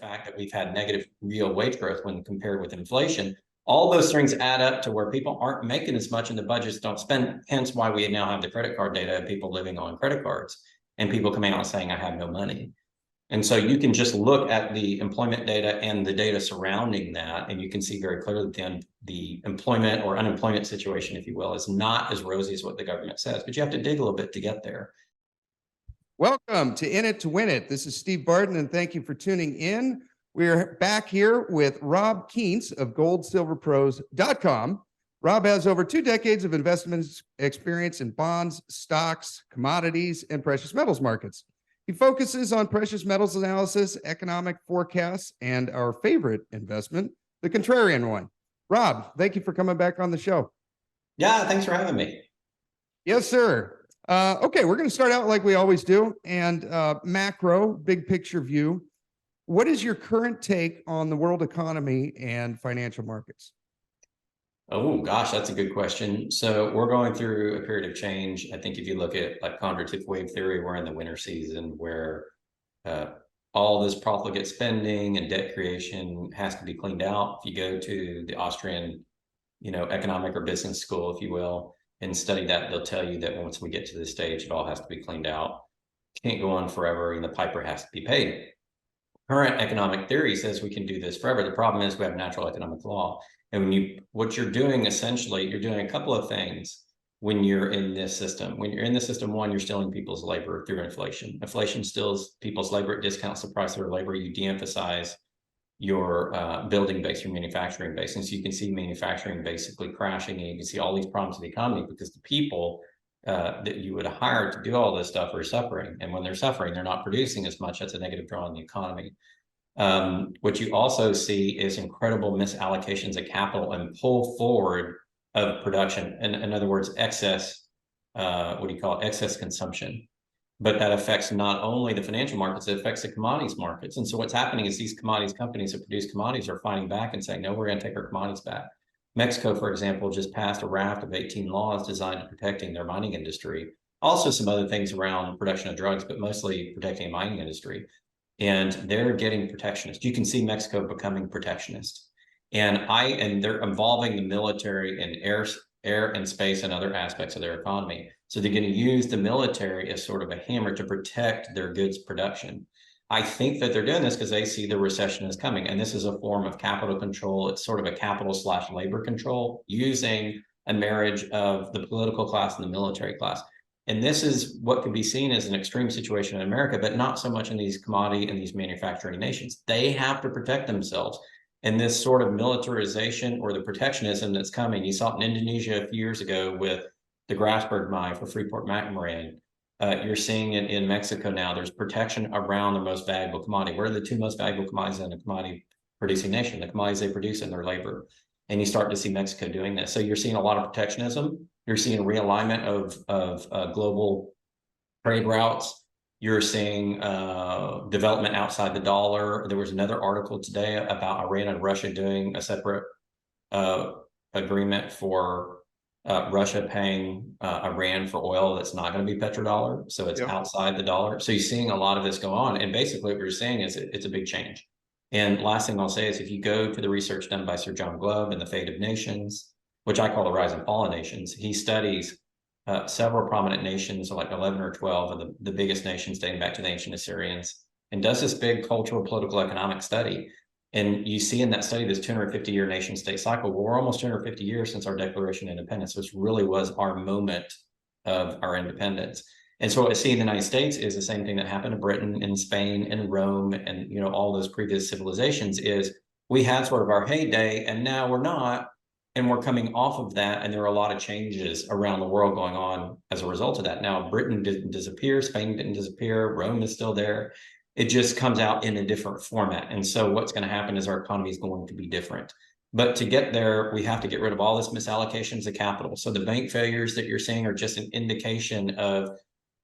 fact that we've had negative real wage growth when compared with inflation. All those things add up to where people aren't making as much and the budgets don't spend, hence why we now have the credit card data of people living on credit cards and people coming out saying, I have no money. And so you can just look at the employment data and the data surrounding that, and you can see very clearly that the employment or unemployment situation, if you will, is not as rosy as what the government says, but you have to dig a little bit to get there. Welcome to In It to Win It. This is Steve Barton, and thank you for tuning in. We're back here with Rob Kientz of GoldSilverPros.com. Rob has over 2 decades of investment experience in bonds, stocks, commodities, and precious metals markets. He focuses on precious metals analysis, economic forecasts, and our favorite investment, the contrarian one. Rob, thank you for coming back on the show. Yeah, thanks for having me. Yes, sir. Okay, we're going to start out like we always do, and macro, big picture view. What is your current take on the world economy and financial markets? Oh, gosh, that's a good question. So we're going through a period of change. I think if you look at like quantitative wave theory, we're in the winter season where all this profligate spending and debt creation has to be cleaned out. If you go to the Austrian, economic or business school, if you will, and study that, they'll tell you that once we get to this stage, it all has to be cleaned out. Can't go on forever, and the piper has to be paid. Current economic theory says we can do this forever. The problem is we have natural economic law. And what you're doing, essentially, you're doing a couple of things when you're in this system. When you're in the system, one, you're stealing people's labor through inflation. Inflation steals people's labor. It discounts the price of their labor. You de-emphasize your building base, your manufacturing base. And so you can see manufacturing basically crashing, and you can see all these problems in the economy because the people that you would hire to do all this stuff are suffering. And when they're suffering, they're not producing as much. That's a negative draw on the economy. What you also see is incredible misallocations of capital and pull forward of production. And in other words, excess, excess consumption. But that affects not only the financial markets, it affects the commodities markets. And so what's happening is these commodities companies that produce commodities are fighting back and saying, no, we're going to take our commodities back. Mexico, for example, just passed a raft of 18 laws designed to protecting their mining industry. Also some other things around production of drugs, but mostly protecting the mining industry. And they're getting protectionist. You can see Mexico becoming protectionist. And they're involving the military and air and space and other aspects of their economy. So they're going to use the military as sort of a hammer to protect their goods production. I think that they're doing this because they see the recession is coming. And this is a form of capital control. It's sort of a capital/labor control using a marriage of the political class and the military class. And this is what could be seen as an extreme situation in America, but not so much in these commodity and these manufacturing nations. They have to protect themselves. And this sort of militarization or the protectionism that's coming, you saw it in Indonesia a few years ago with the Grasberg mine for Freeport-McMoRan. You're seeing it in Mexico now. There's protection around the most valuable commodity. What are the 2 most valuable commodities in a commodity producing nation? The commodities they produce and their labor. And you start to see Mexico doing this. So you're seeing a lot of protectionism. You're seeing a realignment of global trade routes. You're seeing development outside the dollar. There was another article today about Iran and Russia doing a separate agreement for Russia paying Iran for oil that's not going to be petrodollar. So it's outside the dollar. So you're seeing a lot of this go on. And basically what you're saying is it's a big change. And last thing I'll say is if you go to the research done by Sir John Globe and the Fate of Nations, which I call the rise and fall of nations, he studies several prominent nations, like 11 or 12 of the biggest nations dating back to the ancient Assyrians, and does this big cultural, political, economic study. And you see in that study, this 250-year nation state cycle. Well, we're almost 250 years since our Declaration of Independence. So this really was our moment of our independence. And so what I see in the United States is the same thing that happened to Britain and Spain and Rome and all those previous civilizations is we had sort of our heyday and now we're not. And we're coming off of that. And there are a lot of changes around the world going on as a result of that. Now, Britain didn't disappear. Spain didn't disappear. Rome is still there. It just comes out in a different format. And so what's going to happen is our economy is going to be different. But to get there, we have to get rid of all this misallocations of capital. So the bank failures that you're seeing are just an indication of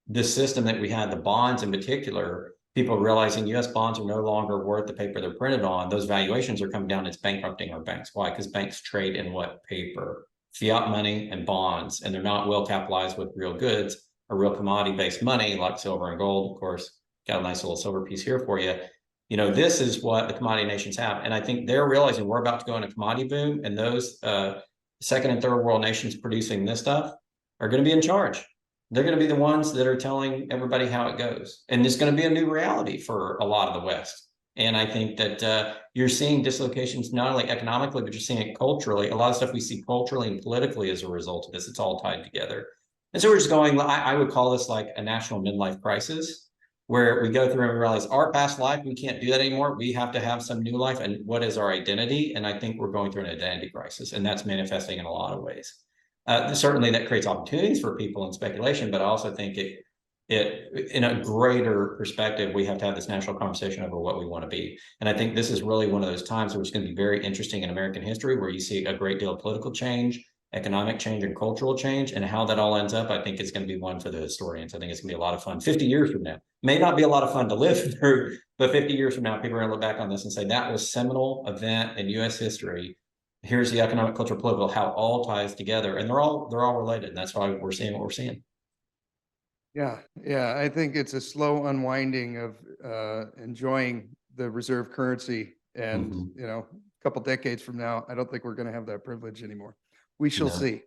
the system that we had, the bonds in particular, people realizing U.S. bonds are no longer worth the paper they're printed on. Those valuations are coming down. It's bankrupting our banks. Why? Because banks trade in what paper? Fiat money and bonds, and they're not well capitalized with real goods or real commodity-based money like silver and gold. Of course, got a nice little silver piece here for you. This is what the commodity nations have. And I think they're realizing we're about to go in a commodity boom, and those second and third world nations producing this stuff are going to be in charge. They're going to be the ones that are telling everybody how it goes. And it's going to be a new reality for a lot of the West. And I think that you're seeing dislocations not only economically, but you're seeing it culturally. A lot of stuff we see culturally and politically as a result of this. It's all tied together. And so we're just going, I would call this like a national midlife crisis, where we go through and we realize our past life, we can't do that anymore. We have to have some new life. And what is our identity? And I think we're going through an identity crisis, and that's manifesting in a lot of ways. Certainly that creates opportunities for people in speculation, but I also think it in a greater perspective, we have to have this national conversation over what we want to be. And I think this is really one of those times where it's going to be very interesting in American history, where you see a great deal of political change, economic change, and cultural change, and how that all ends up. I think it's going to be one for the historians. I think it's going to be a lot of fun 50 years from now. May not be a lot of fun to live through, but 50 years from now, people are going to look back on this and say that was a seminal event in U.S. history. Here's the economic, cultural, political, how it all ties together, and they're all related. And that's why we're seeing what we're seeing. Yeah, I think it's a slow unwinding of enjoying the reserve currency, and a couple decades from now, I don't think we're going to have that privilege anymore. We shall see.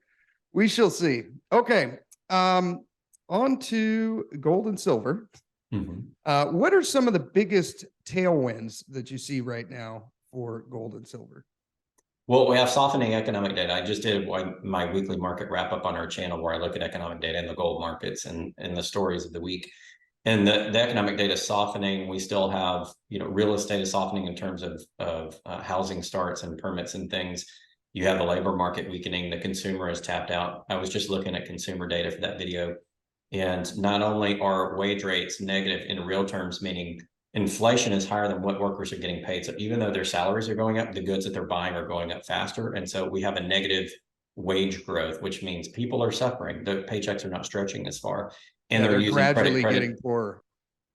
We shall see. Okay, on to gold and silver. What are some of the biggest tailwinds that you see right now for gold and silver? Well, we have softening economic data. I just did my weekly market wrap up on our channel, where I look at economic data in the gold markets and the stories of the week. And the economic data is softening. We still have, real estate is softening in terms of housing starts and permits and things. You have the labor market weakening. The consumer is tapped out. I was just looking at consumer data for that video. And not only are wage rates negative in real terms, meaning inflation is higher than what workers are getting paid. So even though their salaries are going up, the goods that they're buying are going up faster. And so we have a negative wage growth, which means people are suffering. The paychecks are not stretching as far. And they're using gradually getting poorer.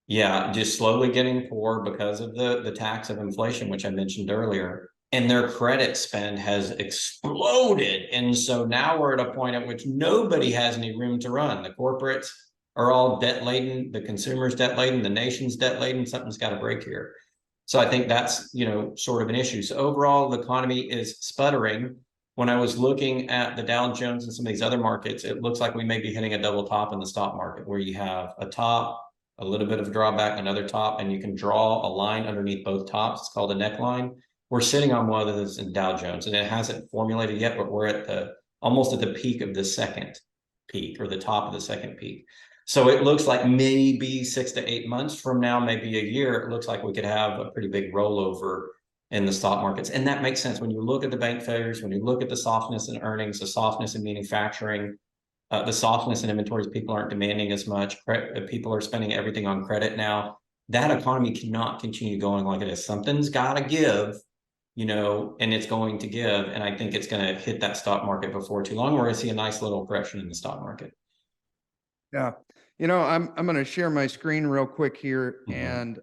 Yeah, just slowly getting poor because of the tax of inflation, which I mentioned earlier. And their credit spend has exploded. And so now we're at a point at which nobody has any room to run. The corporates are all debt laden, the consumer's debt laden, the nation's debt laden. Something's got to break here. So I think that's, sort of an issue. So overall, the economy is sputtering. When I was looking at the Dow Jones and some of these other markets, it looks like we may be hitting a double top in the stock market, where you have a top, a little bit of a drawback, another top, and you can draw a line underneath both tops. It's called a neckline. We're sitting on one of those in Dow Jones, and it hasn't formulated yet, but we're at almost at the peak of the second peak, or the top of the second peak. So it looks like maybe 6 to 8 months from now, maybe a year, it looks like we could have a pretty big rollover in the stock markets. And that makes sense when you look at the bank failures, when you look at the softness in earnings, the softness in manufacturing, the softness in inventories. People aren't demanding as much. People are spending everything on credit now. That economy cannot continue going like it is. Something's got to give, and it's going to give. And I think it's going to hit that stock market before too long. We're going to see a nice little correction in the stock market. Yeah. I'm going to share my screen real quick here, and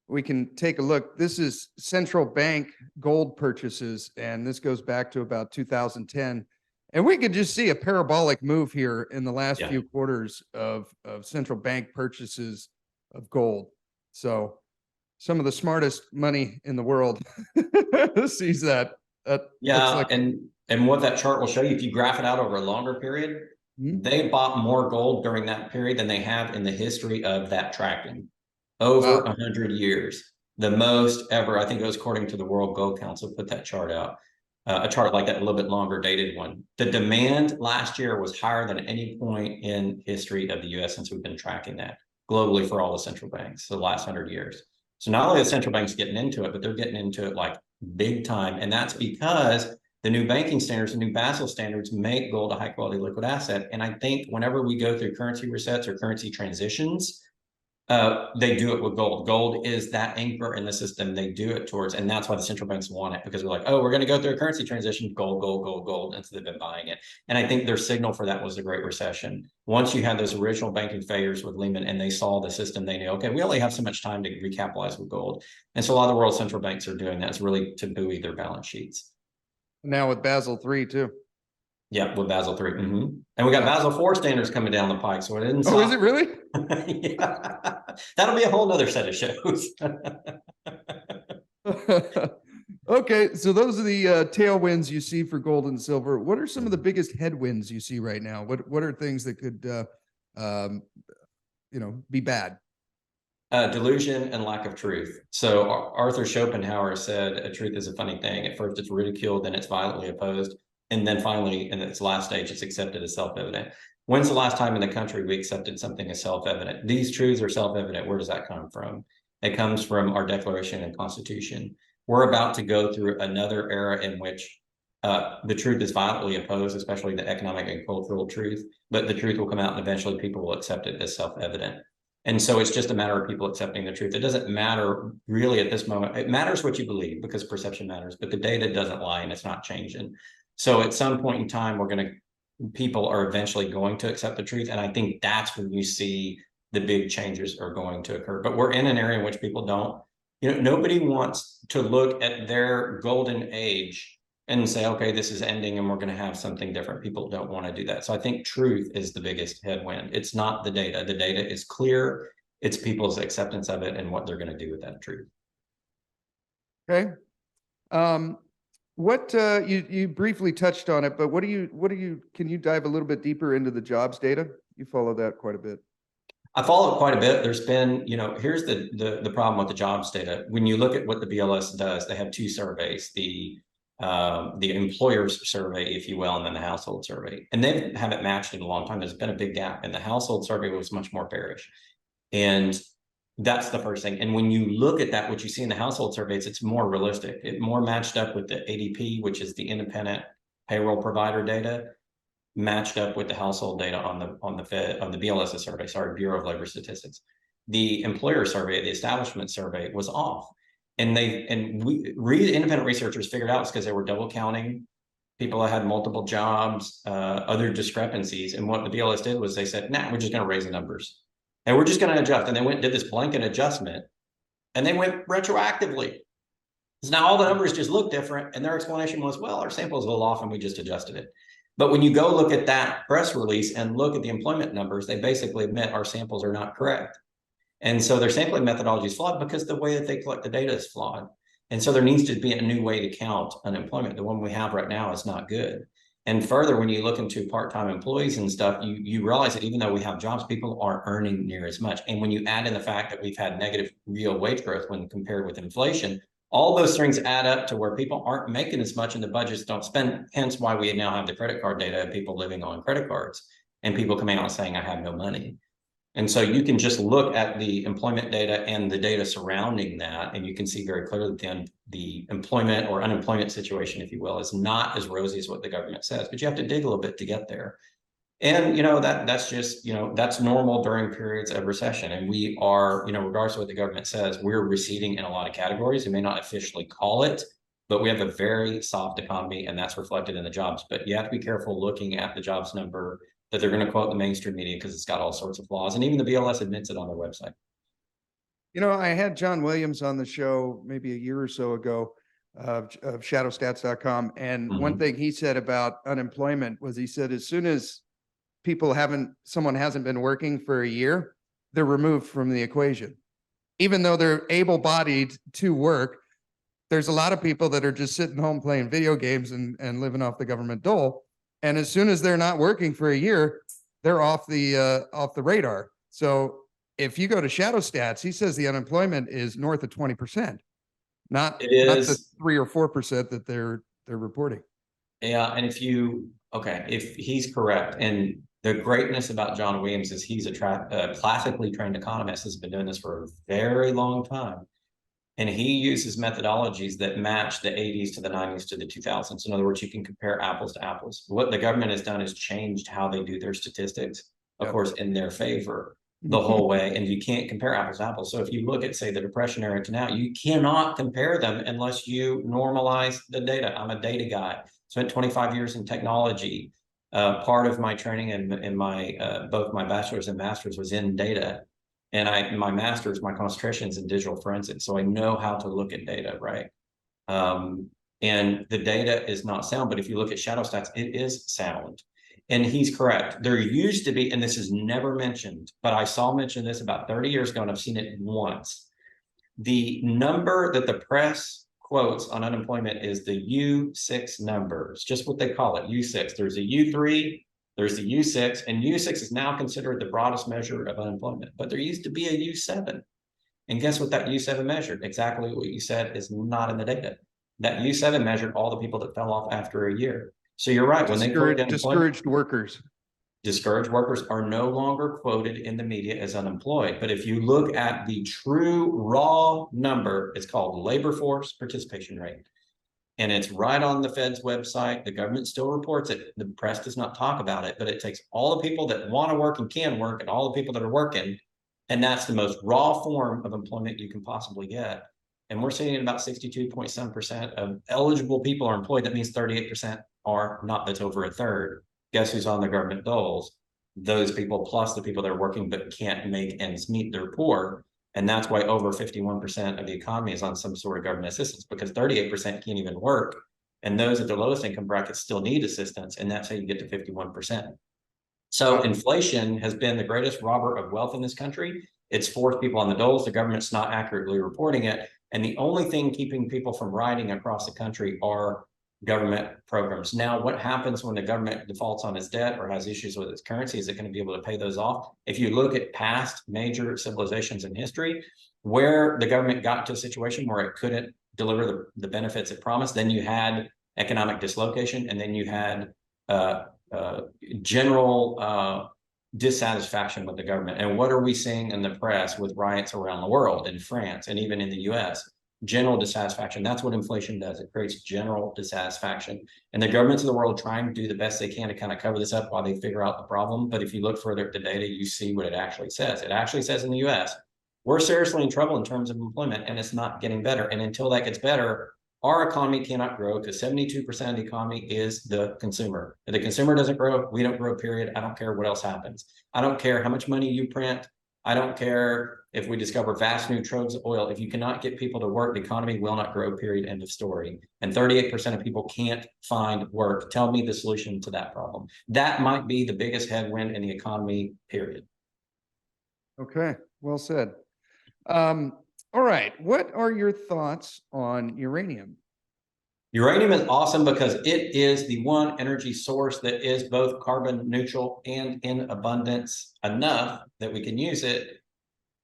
we can take a look. This is central bank gold purchases, and this goes back to about 2010. And we could just see a parabolic move here in the last few quarters of central bank purchases of gold. So some of the smartest money in the world sees that. And what that chart will show you, if you graph it out over a longer period, they bought more gold during that period than they have in the history of that tracking. Over 100 years. The most ever. I think it was according to the World Gold Council, put that chart out. A chart like that, a little bit longer dated one. The demand last year was higher than any point in history of the U.S. since we've been tracking that globally for all the central banks, the last 100 years. So not only the central banks getting into it, but they're getting into it like big time. And that's because the new banking standards, the new Basel standards make gold a high quality liquid asset. And I think whenever we go through currency resets or currency transitions, they do it with gold. Gold is that anchor in the system. They do it towards, and that's why the central banks want it, because they're like, oh, we're going to go through a currency transition, gold, gold, gold, gold. And so they've been buying it. And I think their signal for that was the Great Recession. Once you had those original banking failures with Lehman and they saw the system, they knew, okay, we only have so much time to recapitalize with gold. And so a lot of the world central banks are doing that. It's really to buoy their balance sheets. Now with Basel III too. Yeah, with Basel 3. And we got Basel 4 standards coming down the pike, so it didn't Oh, is stop. it really? Yeah. That'll be a whole nother set of shows. Okay, so those are the tailwinds you see for gold and silver. What are some of the biggest headwinds you see right now? What are things that could um, be bad? Delusion and lack of truth. So Arthur Schopenhauer said a truth is a funny thing. At first it's ridiculed, then it's violently opposed, and then finally in its last stage it's accepted as self-evident. When's the last time in the country we accepted something as self-evident? These truths are self-evident. Where does that come from? It comes from our Declaration and Constitution. We're about to go through another era in which the truth is violently opposed, especially the economic and cultural truth, but the truth will come out and eventually people will accept it as self-evident. And so it's just a matter of people accepting the truth. It doesn't matter really at this moment. It matters what you believe because perception matters, but the data doesn't lie and it's not changing. So at some point in time, people are eventually going to accept the truth. And I think that's when you see the big changes are going to occur. But we're in an area in which people don't, nobody wants to look at their golden age and say, okay, this is ending and we're going to have something different. People don't want to do that. So I think truth is the biggest headwind. It's not the data. The data is clear. It's people's acceptance of it and what they're going to do with that truth. Okay. What you briefly touched on it, but can you dive a little bit deeper into the jobs data? You follow that quite a bit. I follow it quite a bit. There's been, here's the problem with the jobs data. When you look at what the BLS does, they have two surveys, the employer's survey, if you will, and then the household survey. And they haven't matched in a long time. There's been a big gap. And the household survey was much more bearish. And that's the first thing. And when you look at that, what you see in the household surveys, it's more realistic. It more matched up with the ADP, which is the independent payroll provider data, matched up with the household data on the BLS survey, Bureau of Labor Statistics. The employer survey, the establishment survey was off. And independent researchers figured out it's because they were double counting people that had multiple jobs, other discrepancies. And what the BLS did was they said, nah, we're just going to raise the numbers. And we're just going to adjust. And they went and did this blanket adjustment. And they went retroactively. So now all the numbers just look different. And their explanation was, well, our sample's a little off and we just adjusted it. But when you go look at that press release and look at the employment numbers, they basically admit our samples are not correct. And so their sampling methodology is flawed because the way that they collect the data is flawed. And so there needs to be a new way to count unemployment. The one we have right now is not good. And further, when you look into part-time employees and stuff, you realize that even though we have jobs, people aren't earning near as much. And when you add in the fact that we've had negative real wage growth when compared with inflation, all those things add up to where people aren't making as much and the budgets don't spend, hence why we now have the credit card data of people living on credit cards and people coming out saying, I have no money. And so you can just look at the employment data and the data surrounding that, and you can see very clearly that the employment or unemployment situation, if you will, is not as rosy as what the government says, but you have to dig a little bit to get there. And, that's just, that's normal during periods of recession. And we are, regardless of what the government says, we're receding in a lot of categories. We may not officially call it, but we have a very soft economy and that's reflected in the jobs. But you have to be careful looking at the jobs number that they're going to quote the mainstream media because it's got all sorts of flaws. And even the BLS admits it on their website. I had John Williams on the show maybe a year or so ago of shadowstats.com. And one thing he said about unemployment was he said, as soon as someone hasn't been working for a year, they're removed from the equation. Even though they're able-bodied to work, there's a lot of people that are just sitting home playing video games and living off the government dole. And as soon as they're not working for a year, they're off the radar. So if you go to Shadow Stats, he says the unemployment is north of 20%, not the 3 or 4% that they're reporting. Yeah, and if he's correct, and the greatness about John Williams is he's a classically trained economist, has been doing this for a very long time. And he uses methodologies that match the 80s to the 90s to the 2000s. In other words, you can compare apples to apples. What the government has done is changed how they do their statistics, of course, in their favor the whole way. And you can't compare apples to apples. So if you look at, say, the Depression era to now, you cannot compare them unless you normalize the data. I'm a data guy. Spent 25 years in technology. Part of my training in my both my bachelor's and master's was in data. And my master's, my concentration is in digital forensics. So I know how to look at data, right? And the data is not sound, but if you look at shadow stats, it is sound. And he's correct. There used to be, and this is never mentioned, but I saw mention this about 30 years ago, and I've seen it once. The number that the press quotes on unemployment is the U6 number. It's just what they call it, U6. There's a U3, there's the U6, and U6 is now considered the broadest measure of unemployment. But there used to be a U7. And guess what that U7 measured? Exactly what you said is not in the data. That U7 measured all the people that fell off after a year. So you're right. When they quote discouraged workers. Discouraged workers are no longer quoted in the media as unemployed. But if you look at the true raw number, it's called labor force participation rate. And it's right on the Fed's website. The government still reports it. The press does not talk about it, but it takes all the people that want to work and can work and all the people that are working. And that's the most raw form of employment you can possibly get. And we're seeing about 62.7% of eligible people are employed. That means 38% are not. That's over a third. Guess who's on the government doles? Those people plus the people that are working but can't make ends meet. They're poor. And that's why over 51% of the economy is on some sort of government assistance, because 38% can't even work. And those at the lowest income brackets still need assistance. And that's how you get to 51%. So inflation has been the greatest robber of wealth in this country. It's forced people on the doles. The government's not accurately reporting it. And the only thing keeping people from rioting across the country are government programs. Now, what happens when the government defaults on its debt or has issues with its currency? Is it going to be able to pay those off? If you look at past major civilizations in history, where the government got to a situation where it couldn't deliver the benefits it promised, then you had economic dislocation, and then you had general dissatisfaction with the government. And what are we seeing in the press with riots around the world, in France and even in the US? General dissatisfaction. That's what inflation does. It creates general dissatisfaction. And the governments of the world trying to do the best they can to kind of cover this up while they figure out the problem. But if you look further at the data, you see what it actually says. It actually says in the US, we're seriously in trouble in terms of employment, and it's not getting better. And until that gets better, our economy cannot grow, because 72% of the economy is the consumer. If the consumer doesn't grow, we don't grow, period. I don't care what else happens. I don't care how much money you print. I don't care if we discover vast new troves of oil. If you cannot get people to work, the economy will not grow, period, end of story. And 38% of people can't find work. Tell me the solution to that problem. That might be the biggest headwind in the economy, period. Okay, well said. All right, what are your thoughts on uranium? Uranium is awesome because it is the one energy source that is both carbon neutral and in abundance enough that we can use it.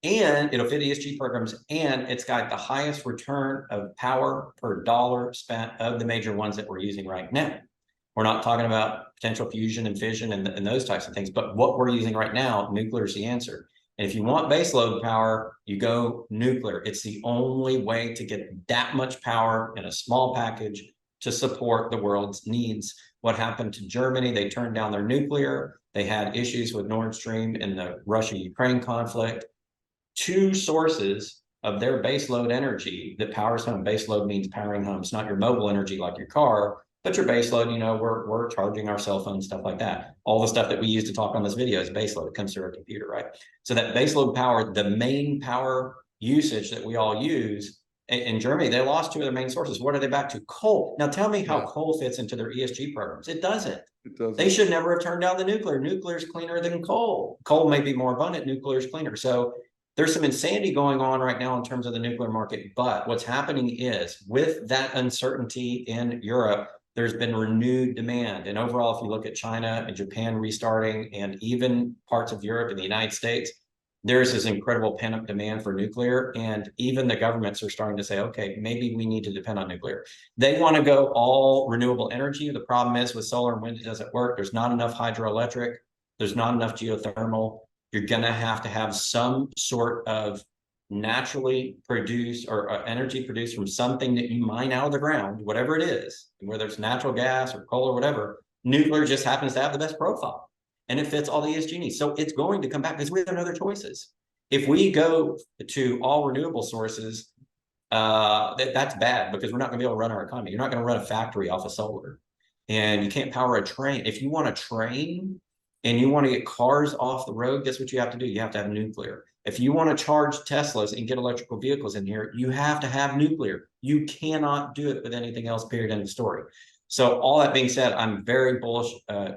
And it'll fit ESG programs, and it's got the highest return of power per dollar spent of the major ones that we're using right now. We're not talking about potential fusion and fission and those types of things, but what we're using right now, nuclear is the answer. And if you want baseload power, you go nuclear. It's the only way to get that much power in a small package to support the world's needs. What happened to Germany? They turned down their nuclear. They had issues with Nord Stream in the Russia-Ukraine conflict. Two sources of their baseload energy that powers home. Baseload means powering homes, not your mobile energy like your car, but your baseload. You know, we're charging our cell phones, stuff like that. All the stuff that we use to talk on this video is baseload. It comes through our computer, right? So that baseload power, the main power usage that we all use in Germany, they lost two of their main sources. What are they back to? Coal. Now tell me how coal fits into their ESG programs. It doesn't. It doesn't. They should never have turned down the nuclear. Nuclear is cleaner than coal. Coal may be more abundant. Nuclear is cleaner. So there's some insanity going on right now in terms of the nuclear market. But what's happening is, with that uncertainty in Europe, there's been renewed demand. And overall, if you look at China and Japan restarting, and even parts of Europe and the United States, there's this incredible pent-up demand for nuclear. And even the governments are starting to say, okay, maybe we need to depend on nuclear. They want to go all renewable energy. The problem is with solar and wind, it doesn't work. There's not enough hydroelectric. There's not enough geothermal. You're going to have some sort of naturally produced or energy produced from something that you mine out of the ground, whatever it is, whether it's natural gas or coal or whatever. Nuclear just happens to have the best profile, and it fits all the ESG needs. So it's going to come back because we have no other choices. If we go to all renewable sources, that's bad, because we're not going to be able to run our economy. You're not going to run a factory off of solar, and you can't power a train. If you want a train and you want to get cars off the road, guess what you have to do? You have to have nuclear. If you want to charge Teslas and get electrical vehicles in here, you have to have nuclear. You cannot do it with anything else, period, end of story. So all that being said, I'm very bullish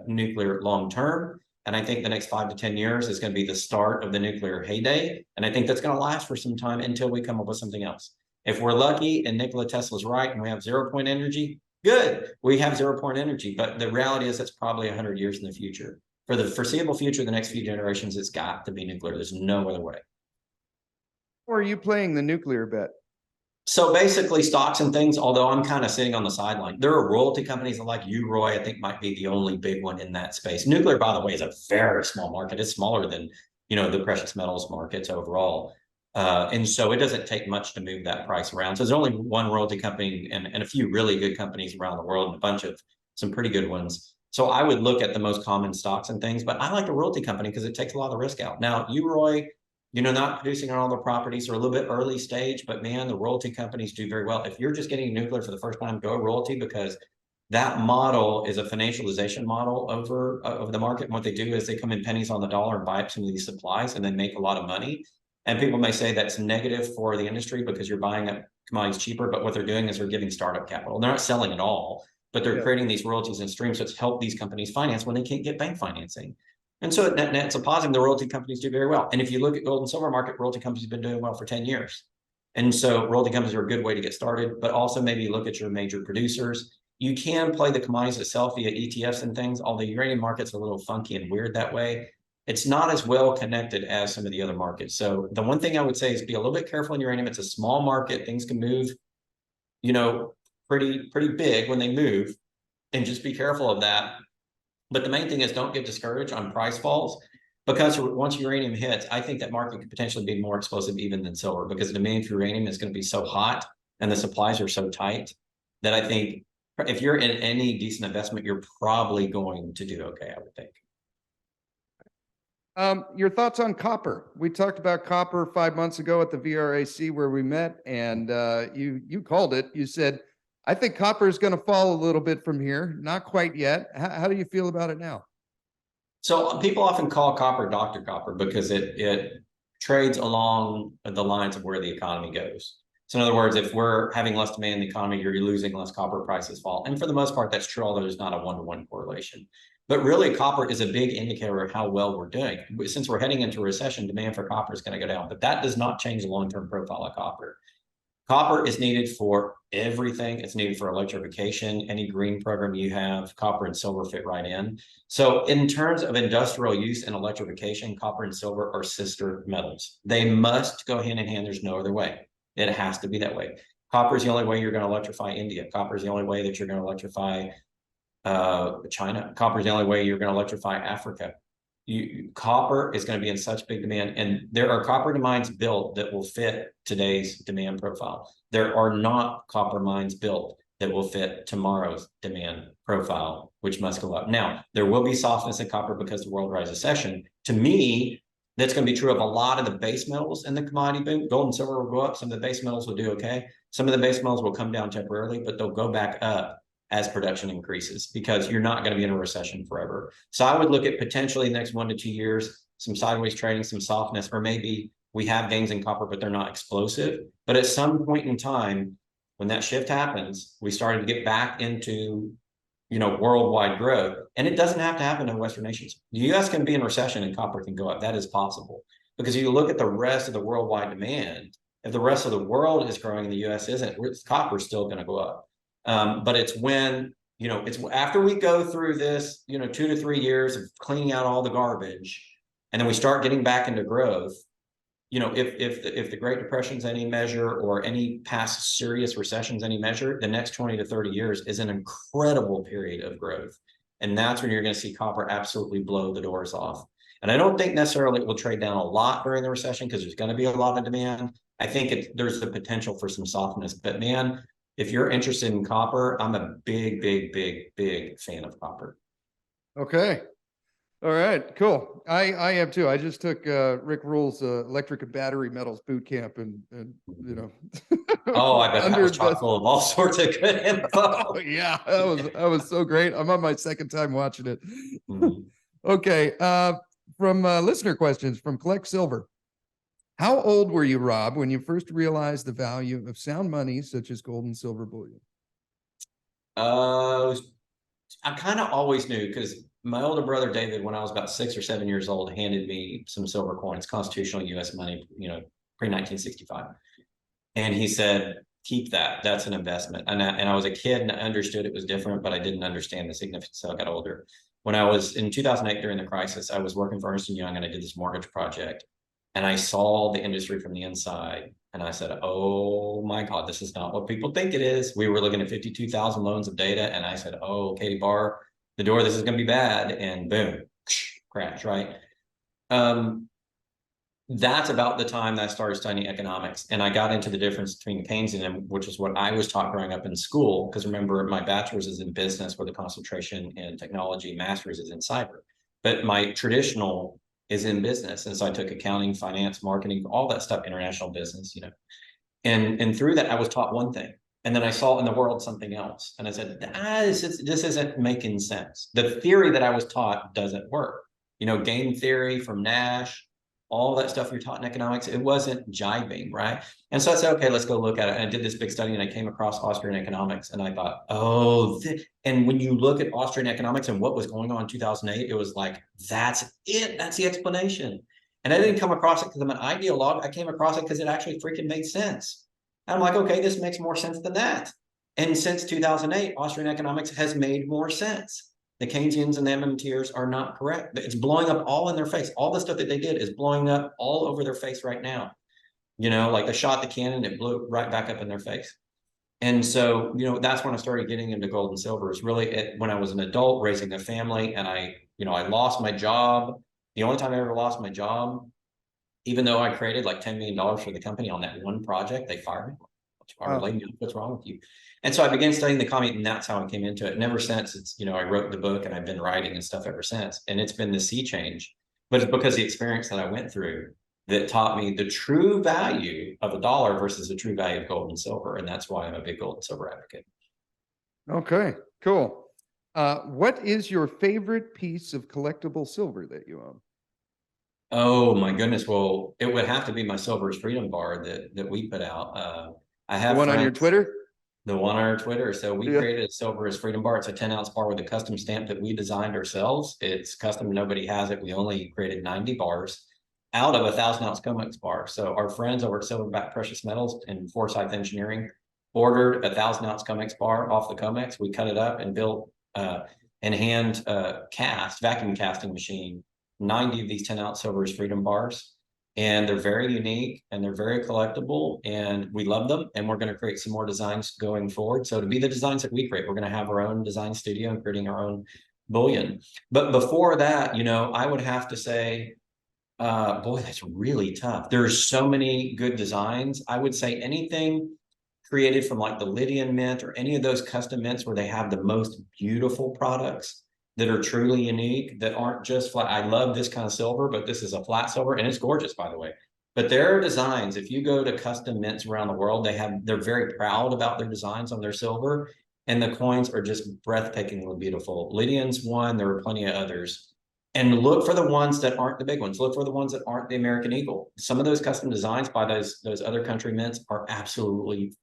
nuclear long term. And I think the next 5 to 10 years is going to be the start of the nuclear heyday. And I think that's going to last for some time until we come up with something else. If we're lucky and Nikola Tesla's right and we have 0-point energy, good. We have 0-point energy. But the reality is that's probably 100 years in the future. For the foreseeable future, the next few generations, it's got to be nuclear. There's no other way. Or are you playing the nuclear bet? So basically stocks and things, although I'm kind of sitting on the sideline, there are royalty companies like UROY, I think might be the only big one in that space. Nuclear, by the way, is a very small market. It's smaller than, the precious metals markets overall. And so it doesn't take much to move that price around. So there's only one royalty company and a few really good companies around the world and a bunch of some pretty good ones. So I would look at the most common stocks and things, but I like a royalty company because it takes a lot of the risk out. Now, UROY, not producing on all the properties are a little bit early stage, but man, the royalty companies do very well. If you're just getting nuclear for the first time, go royalty because that model is a financialization model over the market. And what they do is they come in pennies on the dollar and buy up some of these supplies and then make a lot of money. And people may say that's negative for the industry because you're buying up commodities cheaper, but what they're doing is they're giving startup capital. They're not selling at all, but they're creating these royalties and streams that's help these companies finance when they can't get bank financing. And so it's a positive. The royalty companies do very well. And if you look at gold and silver market, royalty companies have been doing well for 10 years. And so royalty companies are a good way to get started, but also maybe look at your major producers. You can play the commodities itself via ETFs and things, although uranium market's a little funky and weird that way. It's not as well connected as some of the other markets. So the one thing I would say is be a little bit careful in uranium. It's a small market. Things can move, pretty big when they move, and just be careful of that. But the main thing is don't get discouraged on price falls because once uranium hits, I think that market could potentially be more explosive even than silver because the demand for uranium is going to be so hot and the supplies are so tight that I think if you're in any decent investment, you're probably going to do okay, I would think. Your thoughts on copper? We talked about copper 5 months ago at the VRAC where we met, and you called it. You said, I think copper is going to fall a little bit from here. Not quite yet. How do you feel about it now? So people often call copper Dr. Copper because it trades along the lines of where the economy goes. So in other words, if we're having less demand in the economy, you're losing less copper prices fall. And for the most part, that's true, although there's not a one-to-one correlation. But really, copper is a big indicator of how well we're doing. Since we're heading into a recession, demand for copper is going to go down. But that does not change the long-term profile of copper. Copper is needed for everything. It's needed for electrification. Any green program you have, copper and silver fit right in. So in terms of industrial use and electrification, copper and silver are sister metals. They must go hand in hand. There's no other way. It has to be that way. Copper is the only way you're going to electrify India. Copper is the only way that you're going to electrify China. Copper is the only way you're going to electrify Africa. Copper is going to be in such big demand, and there are copper mines built that will fit today's demand profile. There are not copper mines built that will fit tomorrow's demand profile, which must go up. Now, there will be softness in copper because the world rise recession. To me, that's going to be true of a lot of the base metals in the commodity boom. Gold and silver will go up. Some of the base metals will do okay. Some of the base metals will come down temporarily, but they'll go back up as production increases because you're not going to be in a recession forever. So I would look at potentially the next 1 to 2 years, some sideways trading, some softness, or maybe we have gains in copper, but they're not explosive. But at some point in time, when that shift happens, we started to get back into, worldwide growth. And it doesn't have to happen in Western nations. The US can be in recession and copper can go up. That is possible. Because if you look at the rest of the worldwide demand, if the rest of the world is growing and the US isn't, copper is still going to go up. But it's when, it's after we go through this, 2 to 3 years of cleaning out all the garbage, and then we start getting back into growth. If the Great Depression's any measure or any past serious recessions any measure, the next 20 to 30 years is an incredible period of growth. And that's when you're going to see copper absolutely blow the doors off. And I don't think necessarily it will trade down a lot during the recession because there's going to be a lot of demand. I think there's the potential for some softness. But man, if you're interested in copper, I'm a big, big, big, big fan of copper. Okay. All right, cool. I am too. I just took Rick Rule's electric and battery metals boot camp, and Oh, I bet that was chock full of all sorts of good info. Oh, yeah, that was so great. I'm on my second time watching it. Mm-hmm. Okay, from listener questions from Collect Silver. How old were you, Rob, when you first realized the value of sound money such as gold and silver bullion? I kind of always knew because my older brother David, when I was about 6 or 7 years old, handed me some silver coins, constitutional U.S. money, pre 1965, and he said, "Keep that. That's an investment." And I was a kid and I understood it was different, but I didn't understand the significance until I got older. When I was in 2008 during the crisis, I was working for Ernst & Young and I did this mortgage project, and I saw the industry from the inside. And I said, oh my God, this is not what people think it is. We were looking at 52,000 loans of data. And I said, oh, Katie Barr, the door, this is going to be bad. And boom, crash, right? That's about the time that I started studying economics. And I got into the difference between Keynesianism, which is what I was taught growing up in school. Because remember, my bachelor's is in business with a concentration in technology, master's is in cyber. But my traditional is in business. And so I took accounting, finance, marketing, all that stuff, international business, And through that, I was taught one thing. And then I saw in the world something else. And I said, this isn't making sense. The theory that I was taught doesn't work. Game theory from Nash, all that stuff you're taught in economics, it wasn't jiving, right? And so I said, okay, let's go look at it. And I did this big study and I came across Austrian economics and I thought, and when you look at Austrian economics and what was going on in 2008, it was like, that's it. That's the explanation. And I didn't come across it because I'm an ideologue. I came across it because it actually freaking made sense. And I'm like, okay, this makes more sense than that. And since 2008, Austrian economics has made more sense. The Keynesians and the MMTers are not correct. It's blowing up all in their face. All the stuff that they did is blowing up all over their face right now. Like they shot the cannon, it blew right back up in their face. And so, that's when I started getting into gold and silver. Is really when I was an adult raising a family, and I lost my job. The only time I ever lost my job, even though I created like $10 million for the company on that one project, they fired me. What's wrong with you? And so I began studying the economy, and that's how I came into it. And ever since, it's, I wrote the book and I've been writing and stuff ever since. And it's been the sea change, but it's because the experience that I went through that taught me the true value of a dollar versus the true value of gold and silver. And that's why I'm a big gold and silver advocate. Okay, cool. What is your favorite piece of collectible silver that you own? Oh my goodness. Well, it would have to be my Silver's Freedom bar that we put out. I have the one on your Twitter? The one on our Twitter. So we created a Silver is Freedom bar. It's a 10-ounce bar with a custom stamp that we designed ourselves. It's custom. Nobody has it. We only created 90 bars out of a 1,000-ounce COMEX bar. So our friends over at Silverback Precious Metals and Forsyth Engineering ordered a 1,000-ounce COMEX bar off the COMEX. We cut it up and built in hand vacuum casting machine 90 of these 10-ounce Silver's Freedom bars. And they're very unique and they're very collectible and we love them. And we're going to create some more designs going forward. So to be the designs that we create, we're going to have our own design studio and creating our own bullion. But before that, I would have to say, boy, that's really tough. There's so many good designs. I would say anything created from like the Lydian Mint or any of those custom mints where they have the most beautiful products that are truly unique, that aren't just flat. I love this kind of silver, but this is a flat silver and it's gorgeous, by the way. But there are designs, if you go to custom mints around the world, they're very proud about their designs on their silver, and the coins are just breathtakingly beautiful. Lydian's one, there are plenty of others. And look for the ones that aren't the big ones. Look for the ones that aren't the American Eagle. Some of those custom designs by those other country mints are absolutely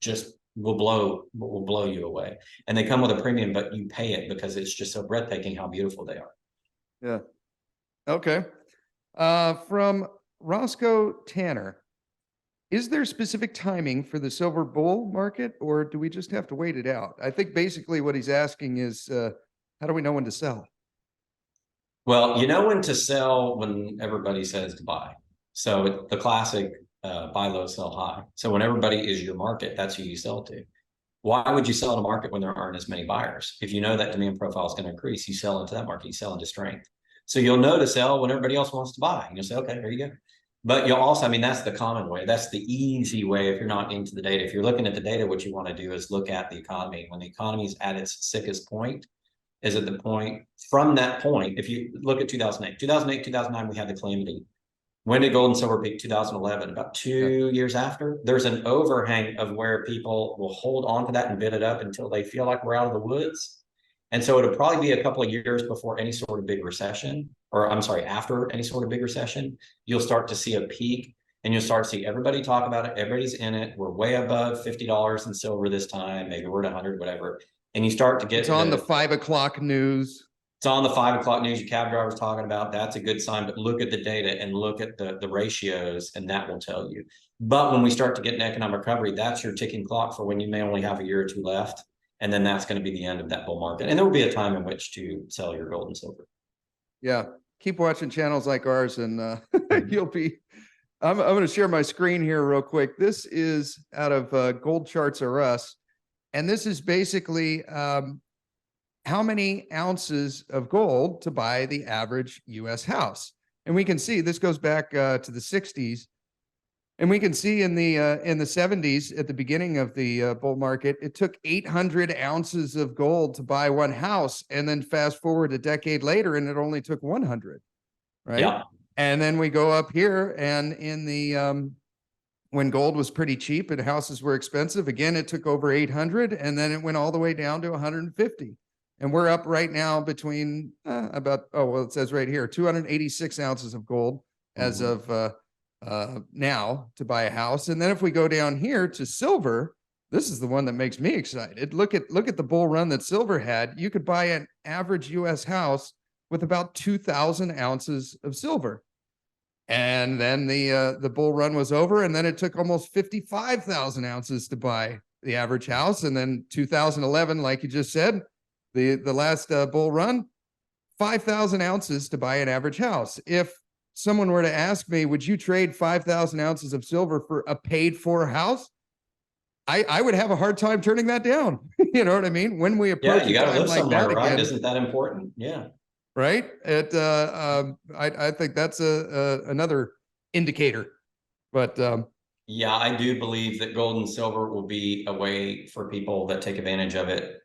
just will blow you away. And they come with a premium, but you pay it because it's just so breathtaking how beautiful they are. Yeah. Okay. From Roscoe Tanner, is there specific timing for the silver bull market, or do we just have to wait it out? I think basically what he's asking is, how do we know when to sell? Well, you know when to sell when everybody says to buy. So the classic buy low, sell high. So when everybody is your market, that's who you sell to. Why would you sell in a market when there aren't as many buyers? If you know that demand profile is going to increase, you sell into that market, you sell into strength. So you'll know to sell when everybody else wants to buy. And you'll say, okay, there you go. But you'll also, that's the common way. That's the easy way if you're not into the data. If you're looking at the data, what you want to do is look at the economy. When the economy is at its sickest point, is at the point, from that point, if you look at 2008, 2009, we had the calamity. When did gold and silver peak? 2011, about 2 years after. There's an overhang of where people will hold on to that and bid it up until they feel like we're out of the woods. And so it'll probably be a couple of years before any sort of big recession. or I'm sorry, after any sort of big recession, you'll start to see a peak, and you'll start to see everybody talk about it. Everybody's in it. We're way above $50 in silver this time. Maybe we're at 100, whatever. And you start to get it's on the 5 o'clock news. It's on the 5 o'clock news. Your cab driver's talking about. That's a good sign. But look at the data and look at the ratios, and that will tell you. But when we start to get an economic recovery, that's your ticking clock for when you may only have a year or two left. And then that's going to be the end of that bull market. And there will be a time in which to sell your gold and silver. Yeah. Keep watching channels like ours, and you'll be. I'm going to share my screen here real quick. This is out of Gold Charts R Us. And this is basically how many ounces of gold to buy the average U.S. house. And we can see this goes back to the 60s. And we can see in the 70s, at the beginning of the bull market, it took 800 ounces of gold to buy one house. And then fast forward a decade later, and it only took 100, right? Yeah. And then we go up here, and in the when gold was pretty cheap and houses were expensive, again, it took over 800, and then it went all the way down to 150. And we're up right now between it says right here, 286 ounces of gold as of now to buy a house. And then if we go down here to silver, this is the one that makes me excited. Look at the bull run that silver had. You could buy an average U.S. house with about 2,000 ounces of silver. And then the bull run was over, and then it took almost 55,000 ounces to buy the average house. And then 2011, like you just said, the last bull run, 5,000 ounces to buy an average house. If someone were to ask me, would you trade 5,000 ounces of silver for a paid-for house? I would have a hard time turning that down. You know what I mean? When we approach you got to live like somewhere, that right? again, Isn't that important? Yeah. Right. I think that's another indicator, but yeah, I do believe that gold and silver will be a way for people that take advantage of it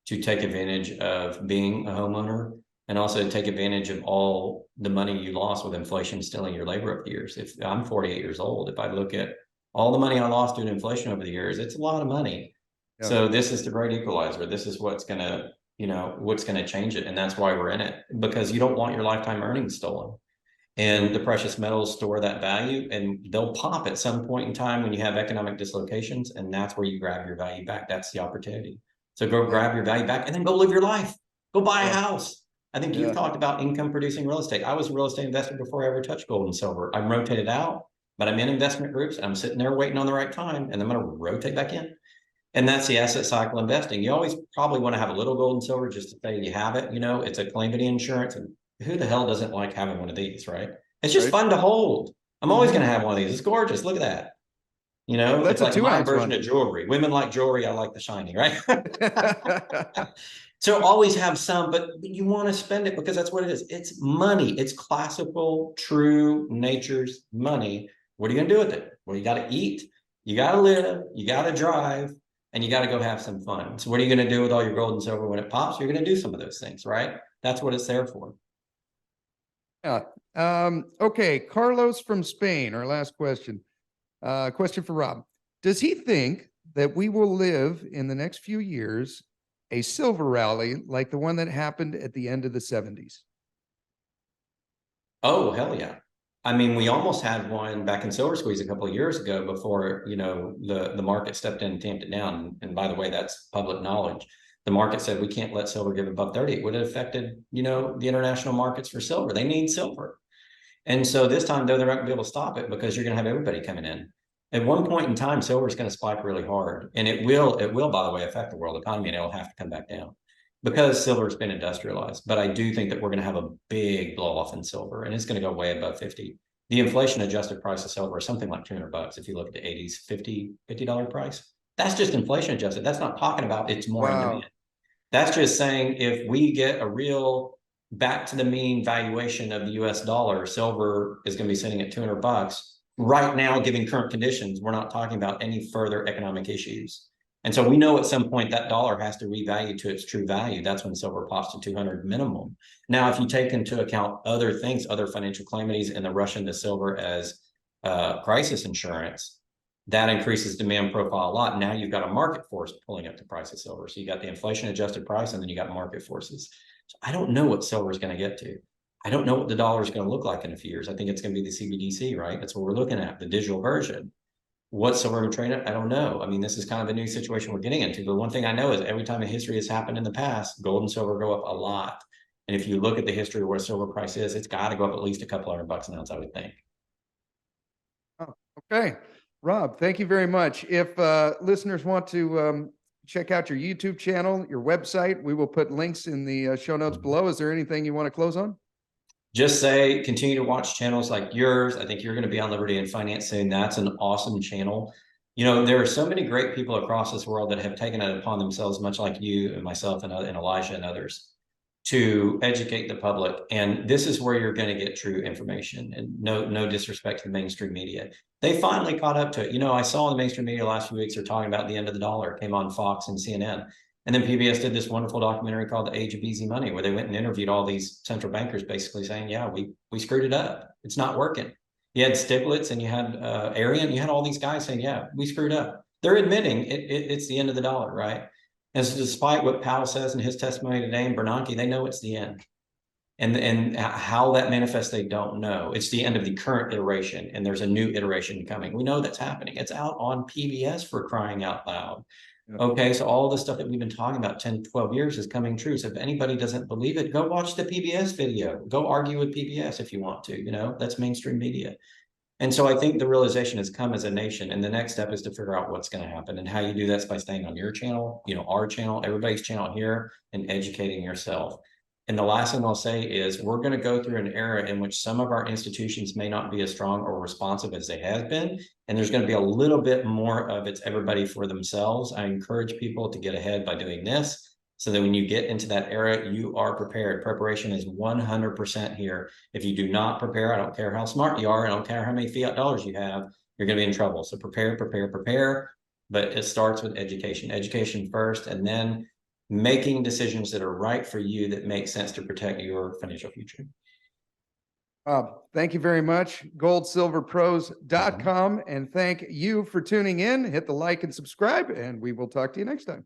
to take advantage of being a homeowner, and also take advantage of all the money you lost with inflation stealing your labor over the years. If I'm 48 years old, if I look at all the money I lost due to inflation over the years, it's a lot of money. Yeah. So this is the great equalizer. This is what's going to, what's going to change it. And that's why we're in it, because you don't want your lifetime earnings stolen. And the precious metals store that value, and they'll pop at some point in time when you have economic dislocations. And that's where you grab your value back. That's the opportunity. So go grab your value back, and then go live your life. Go buy a house. I think you've talked about income producing real estate. I was a real estate investor before I ever touched gold and silver. I'm rotated out, but I'm in investment groups. I'm sitting there waiting on the right time, and I'm going to rotate back in. And that's the asset cycle investing. You always probably want to have a little gold and silver just to say you have it. It's a calamity insurance. And who the hell doesn't like having one of these, right? It's just fun to hold. I'm always going to have one of these. It's gorgeous. Look at that. It's like my version of jewelry. Women like jewelry. I like the shiny, right? So always have some, but you want to spend it because that's what it is. It's money. It's classical, true nature's money. What are you going to do with it? Well, you got to eat. You got to live. You got to drive. And you got to go have some fun. So what are you going to do with all your gold and silver when it pops? You're going to do some of those things, right? That's what it's there for. Yeah. Okay. Carlos from Spain, our last question. Question for Rob. Does he think that we will live in the next few years a silver rally like the one that happened at the end of the 70s? Oh, hell yeah. I mean, we almost had one back in Silver Squeeze a couple of years ago before, the market stepped in and tamped it down. And by the way, that's public knowledge. The market said we can't let silver give above 30. It would have affected, the international markets for silver. They need silver. And so this time, though, they're not going to be able to stop it because you're going to have everybody coming in. At one point in time, silver is going to spike really hard. And it will, by the way, affect the world economy, and it'll have to come back down because silver has been industrialized. But I do think that we're going to have a big blow off in silver, and it's going to go way above 50. The inflation adjusted price of silver is something like $200. If you look at the 80s, $50 price, that's just inflation adjusted. That's not talking about it's more in demand. That's just saying if we get a real back to the mean valuation of the US dollar, silver is going to be sitting at $200 right now, given current conditions. We're not talking about any further economic issues. And so we know at some point that dollar has to revalue to its true value. That's when silver pops to 200 minimum. Now, if you take into account other things, other financial calamities, and the rush into silver as crisis insurance, that increases demand profile a lot. Now you've got a market force pulling up the price of silver. So you got the inflation adjusted price, and then you got market forces. So I don't know what silver is going to get to. I don't know what the dollar is going to look like in a few years. I think it's going to be the CBDC, right? That's what we're looking at, the digital version. What's silver going to trade at? I don't know. I mean, this is kind of a new situation we're getting into. But one thing I know is every time in history has happened in the past, gold and silver go up a lot. And if you look at the history of where silver price is, it's got to go up at least a couple $100 an ounce, I would think. Oh, okay. Rob, thank you very much. If listeners want to check out your YouTube channel, your website, we will put links in the show notes below. Is there anything you want to close on? Just say, continue to watch channels like yours. I think you're going to be on Liberty and Finance soon. That's an awesome channel. You know, there are so many great people across this world that have taken it upon themselves, much like you and myself and Elijah and others, to educate the public. And this is where you're going to get true information, and no disrespect to the mainstream media. They finally caught up to it. You know, I saw in the mainstream media last few weeks, they're talking about the end of the dollar. It came on Fox and CNN. And then PBS did this wonderful documentary called The Age of Easy Money, where they went and interviewed all these central bankers, basically saying, yeah, we screwed it up. It's not working. You had Stiglitz and you had Arian, you had all these guys saying, yeah, we screwed up. They're admitting it's the end of the dollar, right? And so despite what Powell says in his testimony today and Bernanke, they know it's the end. And how that manifests, they don't know. It's the end of the current iteration, and there's a new iteration coming. We know that's happening. It's out on PBS, for crying out loud. Yeah. Okay, so all the stuff that we've been talking about 10, 12 years is coming true. So if anybody doesn't believe it, go watch the PBS video. Go argue with PBS if you want to. You know, that's mainstream media. And so I think the realization has come as a nation, and the next step is to figure out what's going to happen. And how you do that's by staying on your channel, you know, our channel, everybody's channel here, and educating yourself. And the last thing I'll say is we're going to go through an era in which some of our institutions may not be as strong or responsive as they have been. And there's going to be a little bit more of it's everybody for themselves. I encourage people to get ahead by doing this, so that when you get into that era, you are prepared. Preparation is 100% here. If you do not prepare, I don't care how smart you are, I don't care how many fiat dollars you have, you're going to be in trouble. So prepare, prepare, prepare. But it starts with education. Education first, and then making decisions that are right for you, that make sense to protect your financial future. Thank you very much. GoldSilverPros.com. And thank you for tuning in. Hit the like and subscribe, and we will talk to you next time.